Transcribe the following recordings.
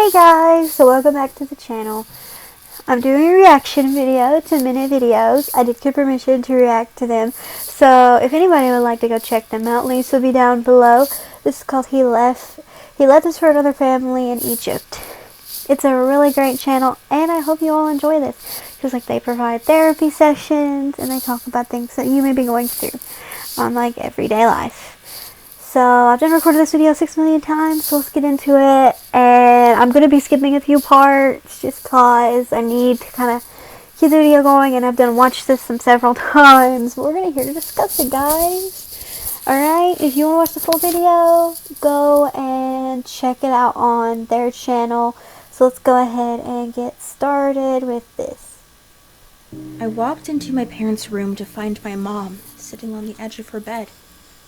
Hey guys, so welcome back to the channel. I'm doing a reaction video to minute videos. I did get permission to react to them. So if anybody would like to go check them out, links will be down below. This is called He Left Us for Another Family in Egypt. It's a really great channel and I hope you all enjoy this. Because they provide therapy sessions and they talk about things that you may be going through on everyday life. So I've done recorded this video 6 million times, so let's get into it. And I'm going to be skipping a few parts just cause I need to kind of keep the video going, and I've watched this several times. But we're going to here to discuss it, guys. Alright, if you want to watch the full video, go and check it out on their channel. So let's go ahead and get started with this. I walked into my parents' room to find my mom sitting on the edge of her bed,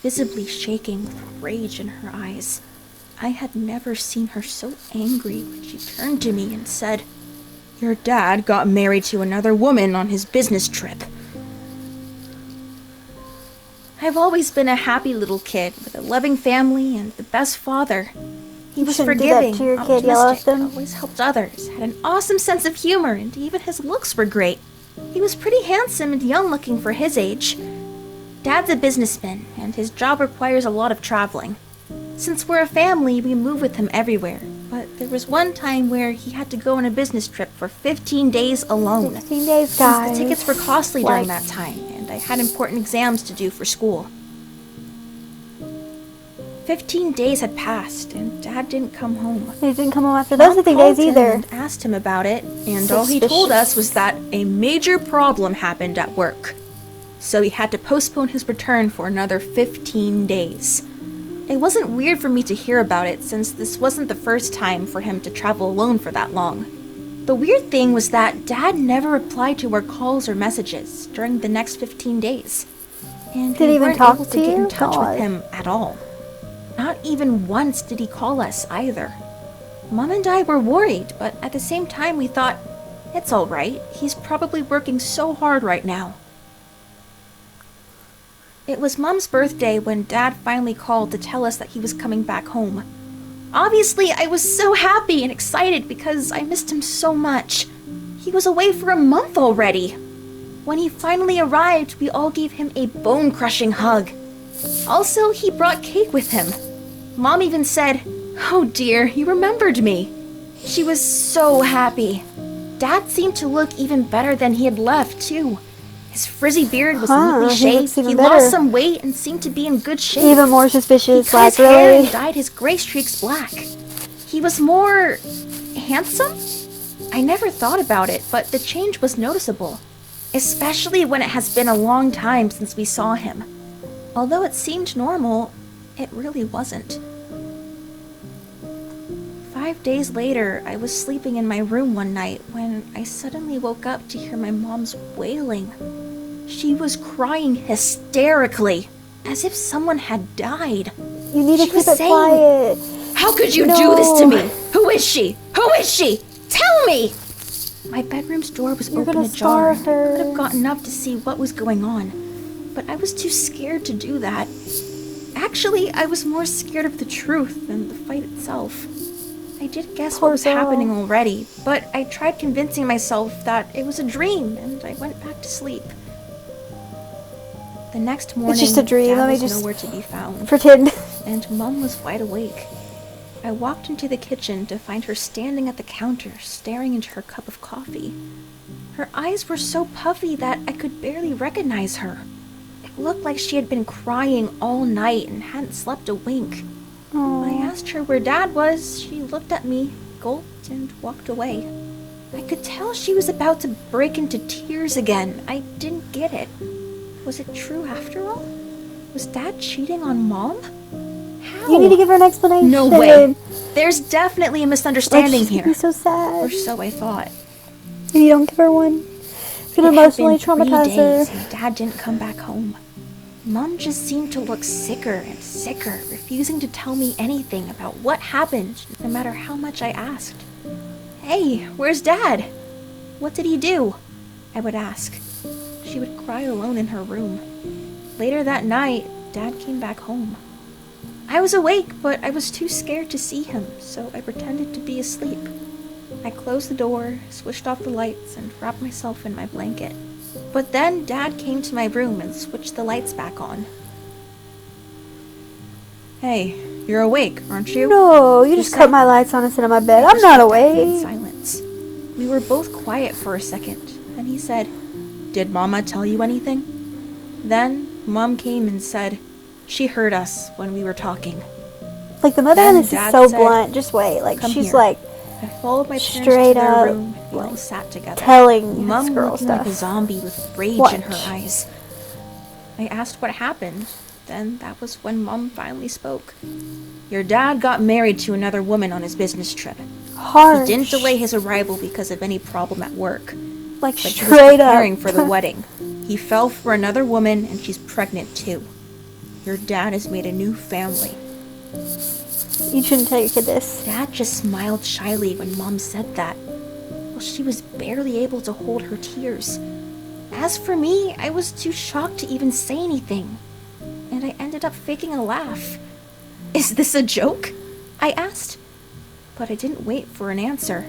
visibly shaking with rage in her eyes. I had never seen her so angry when she turned to me and said, "Your dad got married to another woman on his business trip." I've always been a happy little kid with a loving family and the best father. He was forgiving, optimistic, always helped others, had an awesome sense of humor, and even his looks were great. He was pretty handsome and young-looking for his age. Dad's a businessman, and his job requires a lot of traveling. Since we're a family, we move with him everywhere, but there was one time where he had to go on a business trip for 15 days alone. 15 days, guys. Since the tickets were costly during that time, and I had important exams to do for school. 15 days had passed, and Dad didn't come home. He didn't come home after those 15 days either. And asked him about it, and all he told us was that a major problem happened at work. So he had to postpone his return for another 15 days. It wasn't weird for me to hear about it, since this wasn't the first time for him to travel alone for that long. The weird thing was that Dad never replied to our calls or messages during the next 15 days. And we weren't able to get in touch with him at all. Not even once did he call us either. Mom and I were worried, but at the same time we thought, it's alright, he's probably working so hard right now. It was Mom's birthday when Dad finally called to tell us that he was coming back home. Obviously, I was so happy and excited because I missed him so much. He was away for a month already. When he finally arrived, we all gave him a bone-crushing hug. Also, he brought cake with him. Mom even said, "Oh dear, you remembered me." She was so happy. Dad seemed to look even better than he had left, too. His frizzy beard was neatly shaved, he lost some weight and seemed to be in good shape. Even more suspicious, he cut his hair and dyed his gray streaks black. He was more handsome? I never thought about it, but the change was noticeable, especially when it has been a long time since we saw him. Although it seemed normal, it really wasn't. 5 days later, I was sleeping in my room one night when I suddenly woke up to hear my mom's wailing. She was crying hysterically, as if someone had died. You need to keep it quiet. "How could you do this to me? Who is she? Who is she? Tell me!" My bedroom's door was open ajar, and I could have gotten up to see what was going on, but I was too scared to do that. Actually, I was more scared of the truth than the fight itself. I did guess what was happening already, but I tried convincing myself that it was a dream, and I went back to sleep. The next morning, it's just a dream. Dad was nowhere to be found. Pretend. And Mom was wide awake. I walked into the kitchen to find her standing at the counter, staring into her cup of coffee. Her eyes were so puffy that I could barely recognize her. It looked like she had been crying all night and hadn't slept a wink. When I asked her where Dad was, she looked at me, gulped, and walked away. I could tell she was about to break into tears again. I didn't get it. Was it true after all? Was Dad cheating on Mom? How? You need to give her an explanation. No way. There's definitely a misunderstanding here. She's so sad. Or so I thought. If you don't give her one, it's gonna emotionally traumatize her. And Dad didn't come back home. Mom just seemed to look sicker and sicker, refusing to tell me anything about what happened, no matter how much I asked. "Hey, where's Dad? What did he do?" I would ask. She would cry alone in her room. Later that night, Dad came back home. I was awake, but I was too scared to see him, so I pretended to be asleep. I closed the door, switched off the lights, and wrapped myself in my blanket. But then Dad came to my room and switched the lights back on. Hey, you're awake, aren't you? No, you just cut my lights on and sit on my bed. I'm not awake. In silence. We were both quiet for a second. Then he said, "Did Mama tell you anything?" Then Mom came and said she heard us when we were talking. Like, the mother in this is so blunt. Just wait. Like, she's here. like I followed my parents straight to their up, room and we all like, sat together. telling Mom this girl looking stuff. like a zombie with rage What? in her eyes. I asked what happened. Then that was when Mom finally spoke. Your dad got married to another woman on his business trip. Harsh. He didn't delay his arrival because of any problem at work. Like, But he was straight preparing up. for the wedding. He fell for another woman and she's pregnant too. Your dad has made a new family. You shouldn't tell your kid this. Dad just smiled shyly when Mom said that. Well, she was barely able to hold her tears. As for me, I was too shocked to even say anything. And I ended up faking a laugh. Is this a joke? I asked. But I didn't wait for an answer.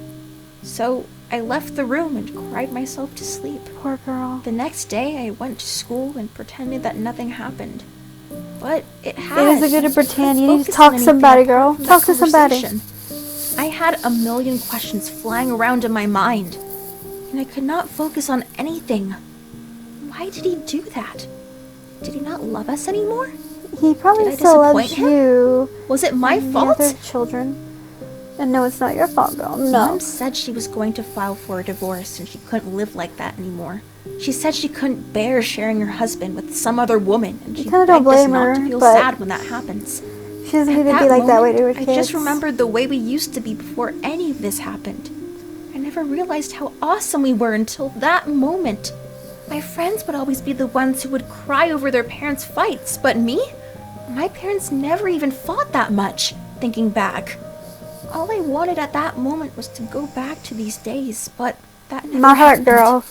So I left the room and cried myself to sleep. Poor girl. The next day I went to school and pretended that nothing happened. But it had. It isn't good to pretend. You need to Focus talk on to somebody, anything girl. apart from Talk that to somebody. conversation. I had a million questions flying around in my mind, and I could not focus on anything. Why did he do that? Did he not love us anymore? He probably Did I still loves disappoint him? you. Was it my and fault? The other children. And no, it's not your fault, girl. No. Mom said she was going to file for a divorce and she couldn't live like that anymore. She said she couldn't bear sharing her husband with some other woman, and she kinda begged don't us blame not her, to feel but sad when that happens. She doesn't At need to that be like that way to her moment, kids. I just remembered the way we used to be before any of this happened. I never realized how awesome we were until that moment. My friends would always be the ones who would cry over their parents' fights, but me? My parents never even fought that much, thinking back. All I wanted at that moment was to go back to these days, but that never My heart, happened. girl.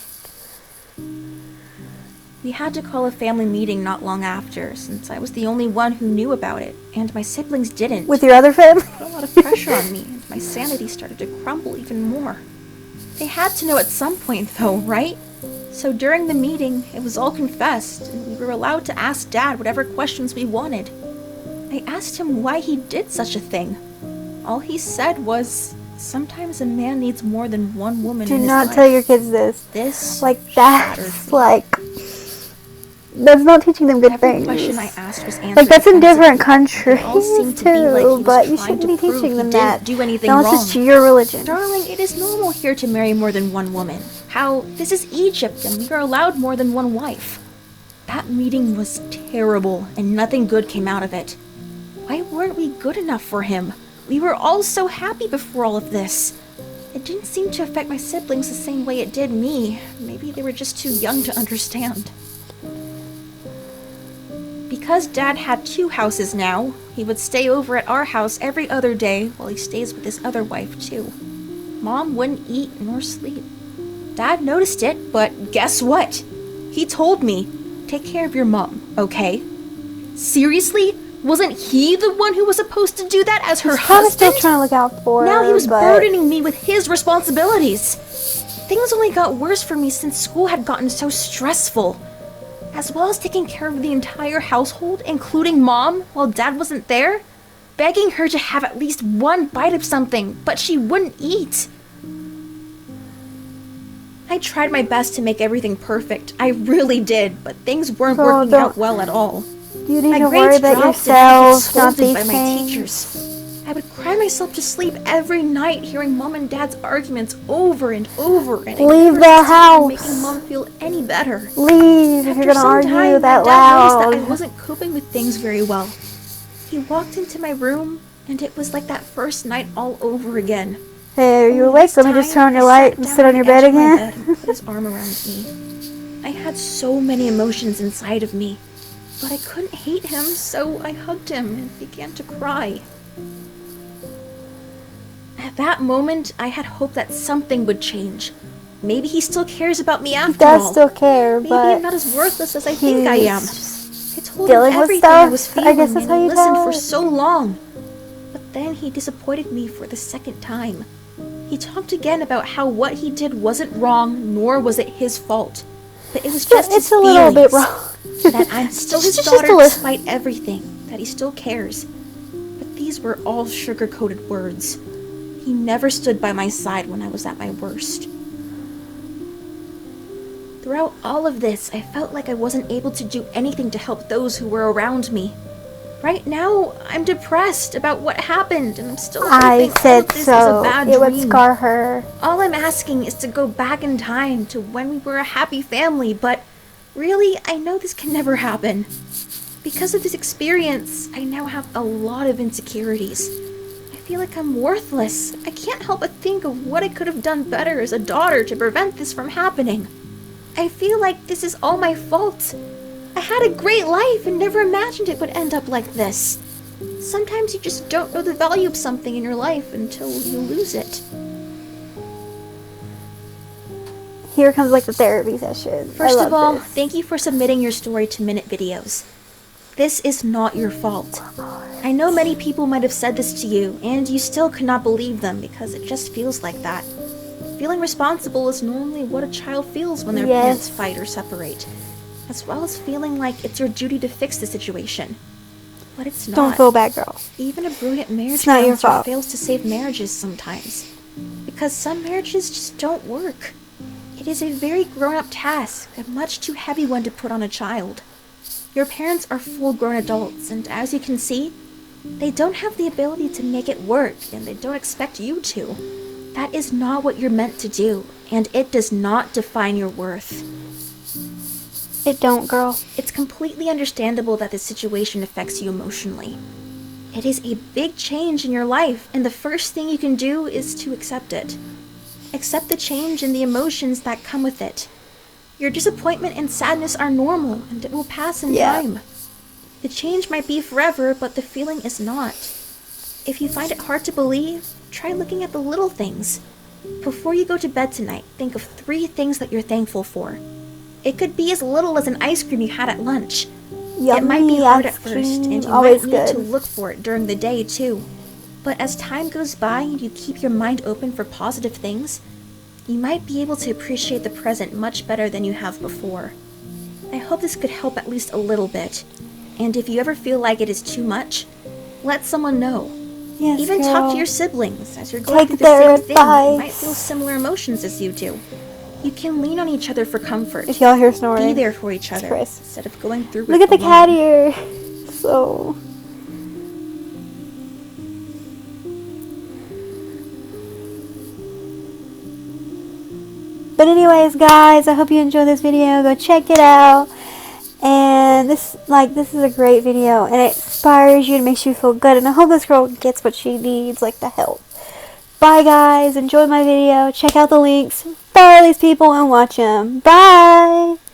We had to call a family meeting not long after, since I was the only one who knew about it, and my siblings didn't. With your other family? Put a lot of pressure on me, and my sanity started to crumble even more. They had to know at some point, though, right? So during the meeting, it was all confessed, and we were allowed to ask Dad whatever questions we wanted. I asked him why he did such a thing. All he said was, sometimes a man needs more than one woman Do in his not life. tell your kids this. This Like, shattered that's me. like... That's not teaching them good Every things. question I asked was answered Like, that's in different defensively. countries, They all seemed to be like he too, was but you trying shouldn't to be prove teaching he them didn't that. do anything No, wrong. it's just your religion. Darling, it is normal here to marry more than one woman. How this is Egypt and we are allowed more than one wife. That meeting was terrible and nothing good came out of it. Why weren't we good enough for him? We were all so happy before all of this. It didn't seem to affect my siblings the same way it did me. Maybe they were just too young to understand. Because Dad had 2 houses now, he would stay over at our house every other day while he stays with his other wife too. Mom wouldn't eat nor sleep. Dad noticed it, but guess what? He told me, take care of your mom, okay? Seriously? Wasn't he the one who was supposed to do that as her Kind of still husband? trying to look out for Now her, he was but burdening me with his responsibilities. Things only got worse for me since school had gotten so stressful. As well as taking care of the entire household, including Mom, while Dad wasn't there, begging her to have at least one bite of something, but she wouldn't eat. I tried my best to make everything perfect. I really did, but things weren't Girl, working out well at all. you need My to grades worry about dropped and I would get yourself, not scolded these by my things. teachers. I would cry myself to sleep every night hearing Mom and Dad's arguments over and over, and I Leave never the succeeded in house. making Mom feel any better. Leave if you're gonna After some argue time, that my dad noticed that I loud. wasn't coping with things very well. He walked into my room, and it was like that first night all over again. Hey, are you Only awake? this Let me just time, turn on your he light sat and down sit on your bed the edge of my again. bed and put his arm around me. I had so many emotions inside of me, but I couldn't hate him, so I hugged him and began to cry. At that moment, I had hope that something would change. Maybe he still cares about me after He does all. still care, Maybe but I'm not as worthless as I think I am. he's It told him dealing with everything I stuff. was I feeling, guess that's and how he you listened tell for it. so long. But then he disappointed me for the second time. He talked again about how what he did wasn't wrong, nor was it his fault. But it was just his It's a little feelings. bit wrong. That I'm still his Just daughter a little. despite everything. That he still cares. But these were all sugar-coated words. He never stood by my side when I was at my worst. Throughout all of this, I felt like I wasn't able to do anything to help those who were around me. Right now, I'm depressed about what happened, and I'm still I hoping all said of this is a so. bad It would dream. scar her. All I'm asking is to go back in time to when we were a happy family, but really, I know this can never happen. Because of this experience, I now have a lot of insecurities. I feel like I'm worthless. I can't help but think of what I could have done better as a daughter to prevent this from happening. I feel like this is all my fault. I had a great life and never imagined it would end up like this. Sometimes you just don't know the value of something in your life until you lose it. Here comes like the therapy session. First of all, this. thank you for submitting your story to Minute Videos. This is not your fault. I know many people might have said this to you, and you still could not believe them because it just feels like that. Feeling responsible is normally what a child feels when their parents fight or separate, as well as feeling like it's your duty to fix the situation. But it's not. Don't feel bad, girl. Even a brilliant marriage not your counselor fault. fails to save marriages sometimes, because some marriages just don't work. It is a very grown-up task, a much too heavy one to put on a child. Your parents are full-grown adults, and as you can see, they don't have the ability to make it work, and they don't expect you to. That is not what you're meant to do, and it does not define your worth. It don't, girl. It's completely understandable that this situation affects you emotionally. It is a big change in your life, and the first thing you can do is to accept it. Accept the change and the emotions that come with it. Your disappointment and sadness are normal, and it will pass in time. The change might be forever, but the feeling is not. If you find it hard to believe, try looking at the little things. Before you go to bed tonight, think of 3 things that you're thankful for. It could be as little as an ice cream you had at lunch. Yummy it might be hard at ice first, cream, and you always might need good. to look for it during the day, too. But as time goes by and you keep your mind open for positive things, you might be able to appreciate the present much better than you have before. I hope this could help at least a little bit. And if you ever feel like it is too much, let someone know. Yes, Even girl. talk to your siblings as you're going through Take the their same thing. They might advice. feel similar emotions as you do. You can lean on each other for comfort. If y'all hear snoring, Be there for each it's other Chris. instead of going through Look it at the alone. cat ear. So. But anyways, guys, I hope you enjoyed this video. Go check it out. And this is a great video, and it inspires you and makes you feel good. And I hope this girl gets what she needs, like the help. Bye, guys. Enjoy my video. Check out the links. Follow these people and watch them. Bye.